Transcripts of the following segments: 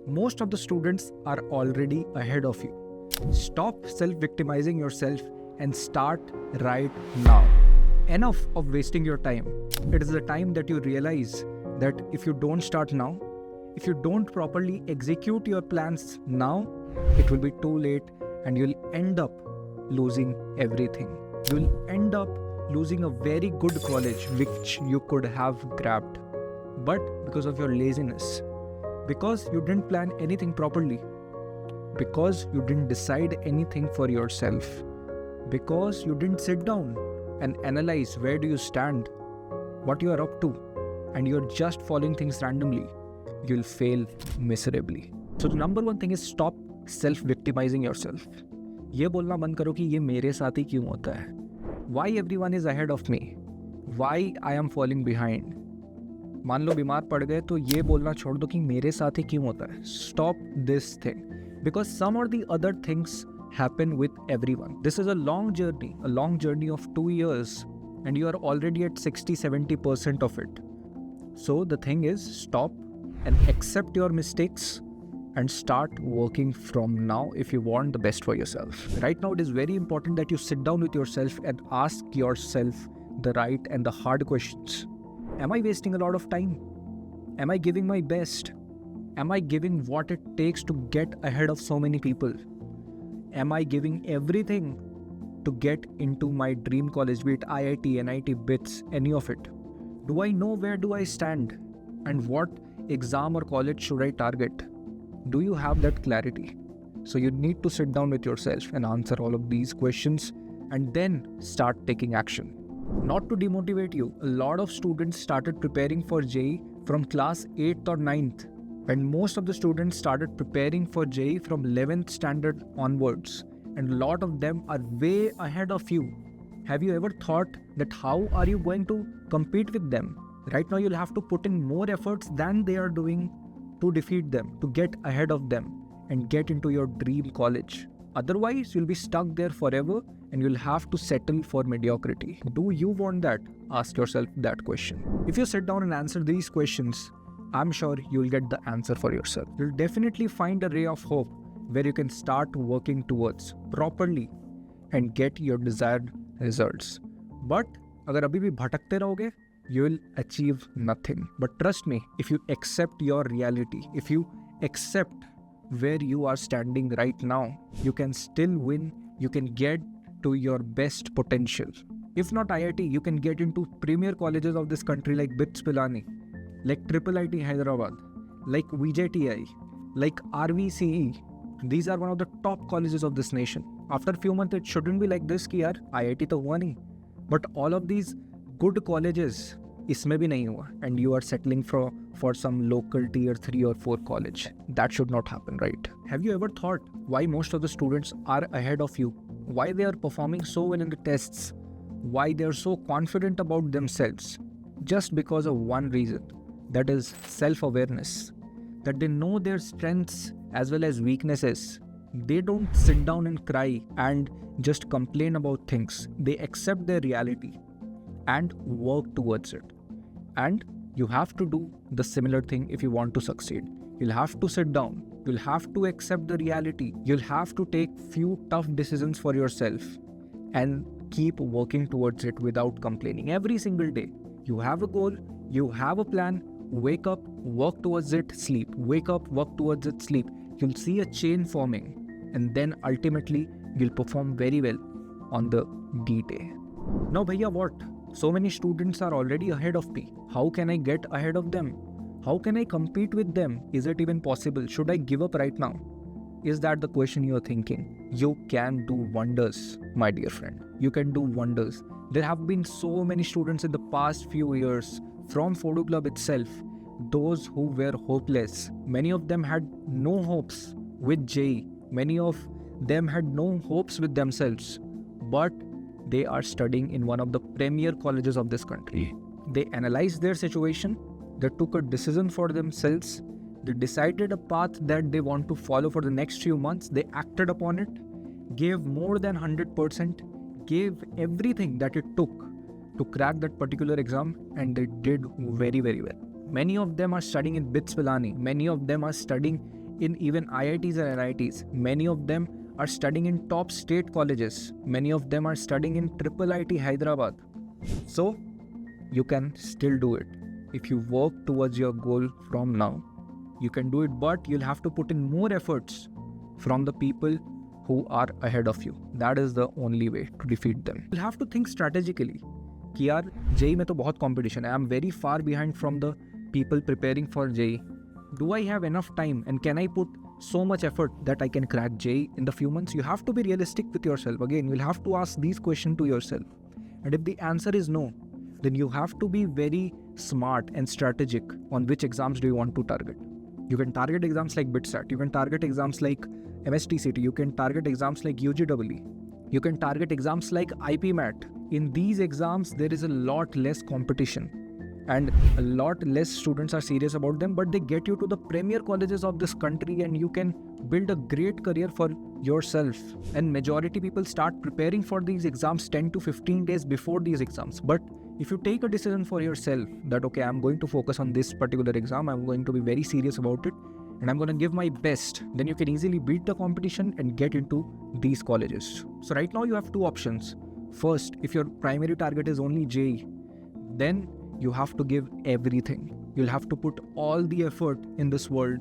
Most of the students are already ahead of you. Stop self-victimizing yourself and start right now. Enough of wasting your time. It is the time that you realize that if you don't start now, if you don't properly execute your plans now, it will be too late and you'll end up losing everything. You'll end up losing a very good college which you could have grabbed. But because of your laziness, because you didn't plan anything properly, because you didn't decide anything for yourself, because you didn't sit down and analyze where do you stand, what you are up to, and you're just following things randomly, you'll fail miserably. So the number one thing is stop self-victimizing yourself. ये बोलना बंद करो कि ये मेरे साथ ही क्यों होता है. Why everyone is ahead of me? Why I am falling behind? मान लो बीमार पड़ गए तो ये बोलना छोड़ दो कि मेरे साथ ही क्यों होता है. Stop this thing. Because some or the other things happen with everyone. This is a long journey of 2 years, and you are already at 60-70% of it. So the thing is, stop and accept your mistakes and start working from now if you want the best for yourself. Right now, it is very important that you sit down with yourself and ask yourself the right and the hard questions. Am I wasting a lot of time? Am I giving my best? Am I giving what it takes to get ahead of so many people? Am I giving everything to get into my dream college, be it IIT, NIT, BITS, any of it? Do I know where do I stand? And what exam or college should I target? Do you have that clarity? So you need to sit down with yourself and answer all of these questions and then start taking action. Not to demotivate you, a lot of students started preparing for JEE from class 8th or 9th. And most of the students started preparing for JEE from 11th standard onwards. And a lot of them are way ahead of you. Have you ever thought that how are you going to compete with them? Right now you'll have to put in more efforts than they are doing to defeat them, to get ahead of them and get into your dream college. Otherwise, you'll be stuck there forever and you'll have to settle for mediocrity. Do you want that? Ask yourself that question. If you sit down and answer these questions, I'm sure you'll get the answer for yourself. You'll definitely find a ray of hope where you can start working towards properly and get your desired results. But अगर अभी भी भटकते रहोगे, you will achieve nothing. But trust me, if you accept your reality, if you accept where you are standing right now, you can still win, you can get to your best potential. If not IIT, you can get into premier colleges of this country like BITS Pilani, like IIIT Hyderabad, like VJTI, like RVCE. These are one of the top colleges of this nation. After a few months, it shouldn't be like this कि यार IIT तो हुआ नहीं. But all of these good colleges, इसमें भी नहीं हुआ. And you are settling for some local tier 3 or 4 college. That should not happen, right? Have you ever thought why most of the students are ahead of you? Why they are performing so well in the tests? Why they are so confident about themselves? Just because of one reason. That is self-awareness. That they know their strengths as well as weaknesses. They don't sit down and cry and just complain about things. They accept their reality and work towards it. And you have to do the similar thing if you want to succeed. You'll have to sit down. You'll have to accept the reality. You'll have to take few tough decisions for yourself and keep working towards it without complaining. Every single day, you have a goal, you have a plan, wake up, work towards it, sleep. Wake up, work towards it, sleep. You'll see a chain forming, and then ultimately you'll perform very well on the D-Day. Now bhaiya, what? So many students are already ahead of me. How can I get ahead of them? How can I compete with them? Is it even possible? Should I give up right now? Is that the question you're thinking? You can do wonders, my dear friend. You can do wonders. There have been so many students in the past few years from Fodu Club itself, those who were hopeless. Many of them had no hopes with JEE. Many of them had no hopes with themselves. But they are studying in one of the premier colleges of this country. They analyzed their situation. They took a decision for themselves. They decided a path that they want to follow for the next few months. They acted upon it, gave more than 100%, gave everything that it took to crack that particular exam, and they did very, very well. Many of them are studying in BITS Pilani. Many of them are studying in even IITs and NITs. Many of them are studying in top state colleges. Many of them are studying in Triple IT Hyderabad. So you can still do it. If you work towards your goal from now, you can do it, but you'll have to put in more efforts from the people who are ahead of you. That is the only way to defeat them. You'll have to think strategically. कि यार JEE में तो बहुत competition है. I'm very far behind from the people preparing for JEE. Do I have enough time and can I put so much effort that I can crack JEE in the few months? You have to be realistic with yourself. Again, you'll have to ask these questions to yourself. And if the answer is no, then you have to be very smart and strategic on which exams do you want to target. You can target exams like BITSAT. You can target exams like MSTCT. You can target exams like UGEE. You can target exams like IPMAT. In these exams, there is a lot less competition and a lot less students are serious about them, but they get you to the premier colleges of this country and you can build a great career for yourself. And majority people start preparing for these exams 10 to 15 days before these exams. But if you take a decision for yourself that, okay, I'm going to focus on this particular exam, I'm going to be very serious about it, and I'm going to give my best, then you can easily beat the competition and get into these colleges. So right now you have two options. First, if your primary target is only JEE, then you have to give everything. You'll have to put all the effort in this world,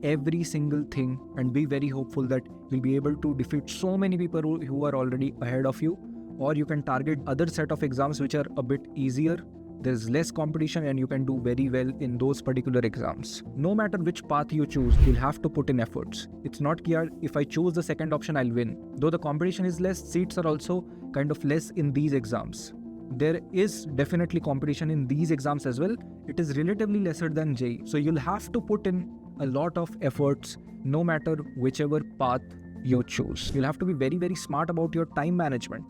every single thing, and be very hopeful that you'll be able to defeat so many people who are already ahead of you. Or you can target other set of exams which are a bit easier. There's less competition and you can do very well in those particular exams. No matter which path you choose, you'll have to put in efforts. It's not clear if I choose the second option, I'll win. Though the competition is less, seats are also kind of less in these exams. There is definitely competition in these exams as well. It is relatively lesser than JEE. So you'll have to put in a lot of efforts no matter whichever path you choose. You'll have to be very, very smart about your time management.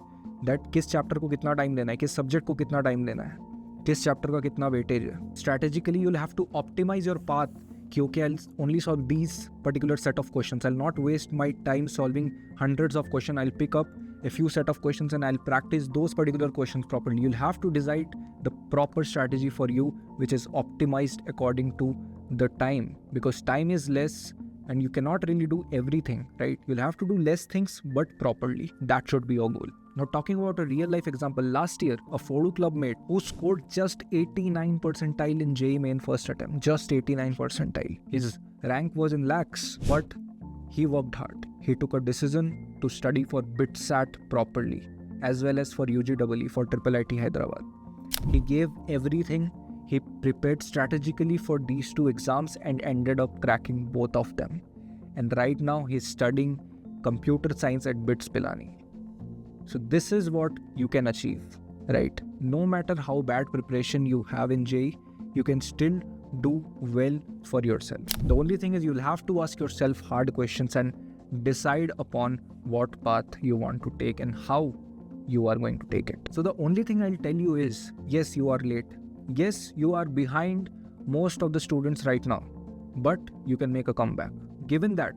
That किस chapter को कितना time देना है, किस subject को कितना time देना है, किस चैप्टर का कितना वेटेज है. Strategically, you'll have to optimize your path. कि okay, I'll only solve these particular set of questions. I'll not waste my time solving hundreds of questions. I'll pick up a few set of questions and I'll practice those particular questions properly. You'll have to decide the proper strategy for you, which is optimized according to the time, because time is less and you cannot really do everything, right? You'll have to do less things, but properly. That should be your goal. Now, talking about a real life example, last year, a Fodu club mate who scored just 89 percentile in JEE main first attempt, just 89 percentile. His rank was in lakhs, but he worked hard. He took a decision to study for BITSAT properly, as well as for UGEE, for Triple IT Hyderabad. He gave everything. He prepared strategically for these two exams and ended up cracking both of them. And right now, he's studying computer science at BITS Pilani. So this is what you can achieve, right? No matter how bad preparation you have in JEE, you can still do well for yourself. The only thing is you'll have to ask yourself hard questions and decide upon what path you want to take and how you are going to take it. So the only thing I'll tell you is, yes, you are late. Yes, you are behind most of the students right now, but you can make a comeback. Given that,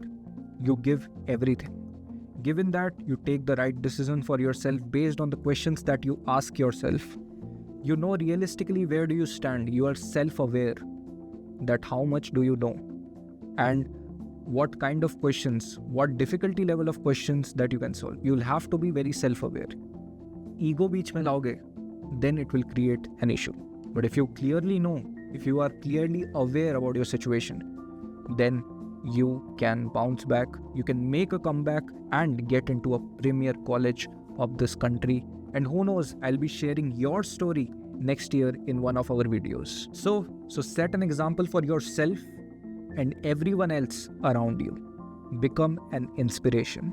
you give everything. Given that you take the right decision for yourself based on the questions that you ask yourself, you know realistically where do you stand. You are self-aware that how much do you know and what kind of questions, what difficulty level of questions that you can solve. You'll have to be very self-aware. Ego beech mein laoge, then it will create an issue. But if you clearly know, if you are clearly aware about your situation, then you can bounce back, you can make a comeback and get into a premier college of this country. And who knows, I'll be sharing your story next year in one of our videos. So set an example for yourself and everyone else around you. Become an inspiration.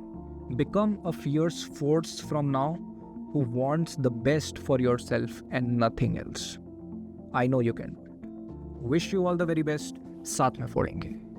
Become a fierce force from now who wants the best for yourself and nothing else. I know you can. Wish you all the very best. साथ में फोड़ेंगे.